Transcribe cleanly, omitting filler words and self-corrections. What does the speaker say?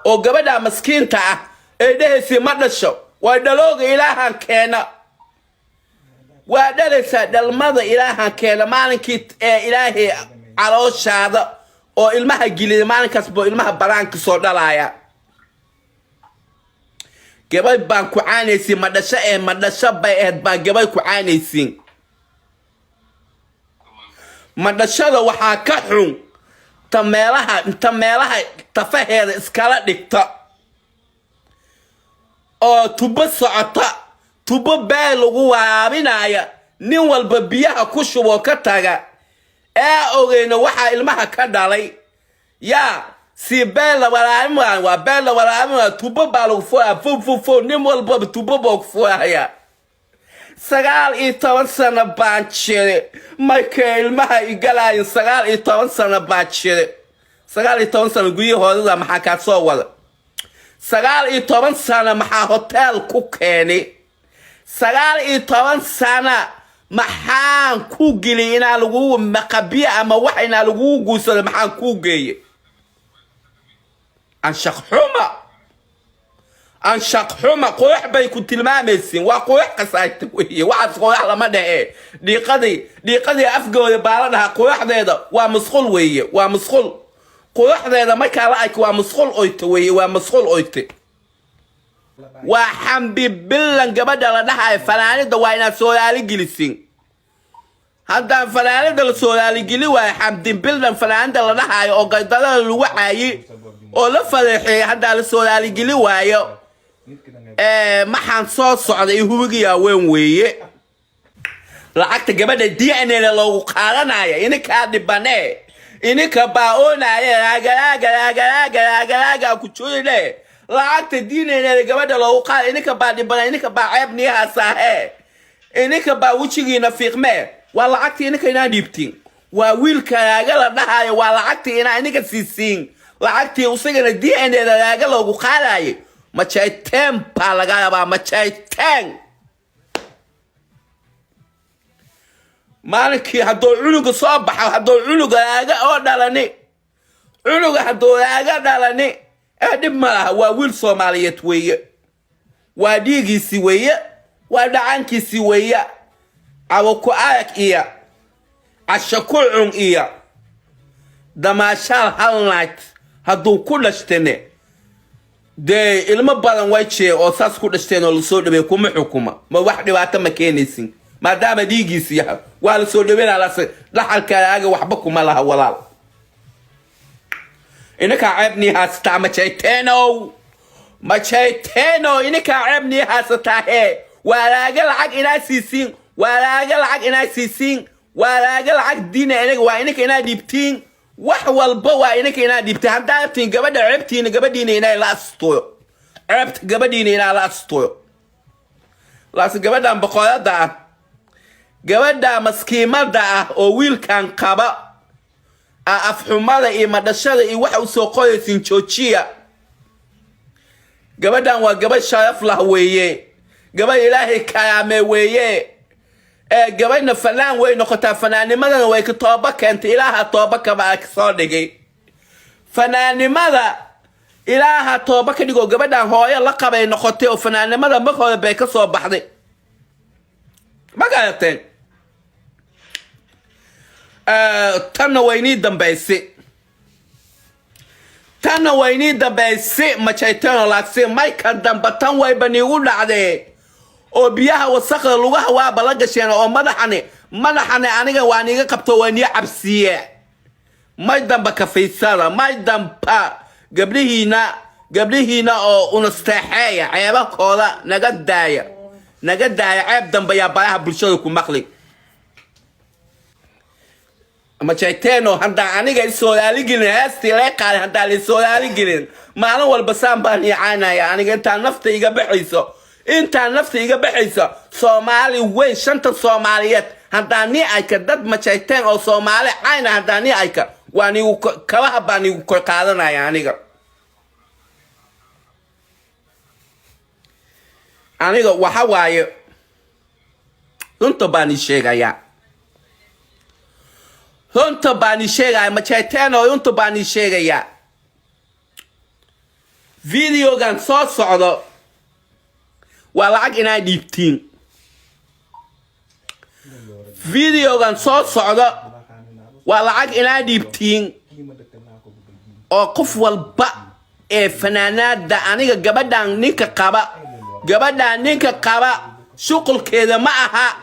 oo gabadha maskiinta ah ee dhehaysi ma dhasho waa dhalooga ilaahan keena waa dhalaysa dhalmada ilaahan keena maalinkii ee ilaahay calooshaada oo ilmaha giliya maalinkaas boo ilmaha banaanka soo dhalaya gabay baan ku caanaysiin ma dhasho ee ma dhasho bay ahayd baan gabay ku caanaysiin ma dhashada waxaa ka xun ta meelaha tafaheeda iskala dhigta oo tubo socota tubo baa lagu waraabinaya nin walba biyaha ku shubo ka taga ee ogeyna waxa ilmaha ka dhalay yaa si bela waraabin waa bela waraabin tubo baa lagu furaa fo nin walba tubo baa ku furaya 19 sano baan jire marka ilmaha igalaayeen 19 sano baan jire 19 sano guyahooda maxaa ka soo wada 19 sano maxaa hotel ku keenay 19 sano maxaan ku gili ina lagu maqabiya ama wax ina lagu guusado maxaan ku geeyay an shaqxuma qoox bay ku tilmaamaysiin waa qoox qasaayta weeye waxa qoox lama dhahe dhiiqadii afgooda baaladaha qooxdeeda waa masqul weeye waa masqul qooxdeeda marka la ay waa masqul oyto weeye waa masqul oyte waa xambi bilan gabadha la dhahay fanaanida waa ina sooyaali gilisin hadda fanaanida la sooyaali gili waa xamdi bilan fanaanida la dhahay oo gaydada lagu caayi oo la faleexay hadda la sooyaali gili waayo maxaan soo socday hubiga weyn weeye lacagta gabadha DNA loogu qaadanaya inka dhibane inka baaonaya agalaga ku joogay lacagta DNA gabadha loogu qaad inka baa dhibane inka baa ceebniha saahe inka baa wijigiina fiiqme waa lacagta inka ina dhibtiin waa wiilkaaga la dhahayo waa lacagta ina inka siisiin lacagtii usagana DNA laaga loogu qaadayo ma chaitem pa laga yaabaa ma chaitem maankii hadoo cunuga soo baxo hadoo cunuga laaga oo dhalani cunuga hadoo laaga dhalani dhib ma laha waa wiil Soomaaliyeed weeye waa dhiigiisi weeye waa dhacankiisi weeye awo ku aag iyo ashakun iyo damaashal hal night haduu ku dhashtene de ilma badan way jee oo saas ku dhashteen oo la soo dhabeey kuma xukuma ma wax dhibaato ma keenaysin maadaama dhiigiisi yahay waa la soo dhabeeyna la dhaxalkaaga waxba kuma laha walaal inaka ceebni haasta ma chayteno inaka ceebni haasta walaaga lacag ina siisin walaaga lacag ina siisin walaaga lacag diina inaga waa inaka ina dhibtiin wax walba waa inaka ina dhibta hadda tiin gabadha ceebtiina gabadhiina ina la astoyo ceebta gabadhiina ina la astoyo laas gabadhan boqorada gabadha maskiimada oo wiilkan qaba afxumada iyo madashada iyo wax u soo qoyaysin joojiya gabadhan waa gabadh sharaf lah weeye gabadh ilaahay kaame weeye gabadhna fanaan way noqotaa fanaanimadana way ka tooba keentay ilaaha tooba ka baa soo dhigay fanaanimada ilaaha tooba ka dhigo gabadhan hooyo la qabay noqotay oo fanaanimada markooda bay ka soo baxday magaalteen tanna wayni dambaysi ma chaytano laagsi mayka damba tan way bani ugu dhacday oo biyaha wasaqda lugaha waa bala gasheen oo madaxane aniga waan iga qabto waan ii cabsiye may damba ka fiisada may damba gabrihiina oo unasteexeeya ceebakooda naga daaya ceeb damba yaa baraha bulshada ku maqli ma chayteno handa aniga isoo laaligin heesti la qaal handa la soo laaligin maalin walba saan baan yaanaya aniga inta nafta iga baxayso Soomaali weyn shanta Soomaaliyeed handa ni ay ka dad ma chayten oo Soomaali ayna handa ni ay ka waani kala habani ku qaadanaya aniga waxa waaye runta baan sheegaya ma chayten oo runta baan sheegaya فيديو كان صوت صعدة والعق إنا ديبتين فيديو كان صوت صعدة والعق إنا ديبتين أو قف والبا فنانات دا أنيقا قبدا نيكا قبا شغل كذا معها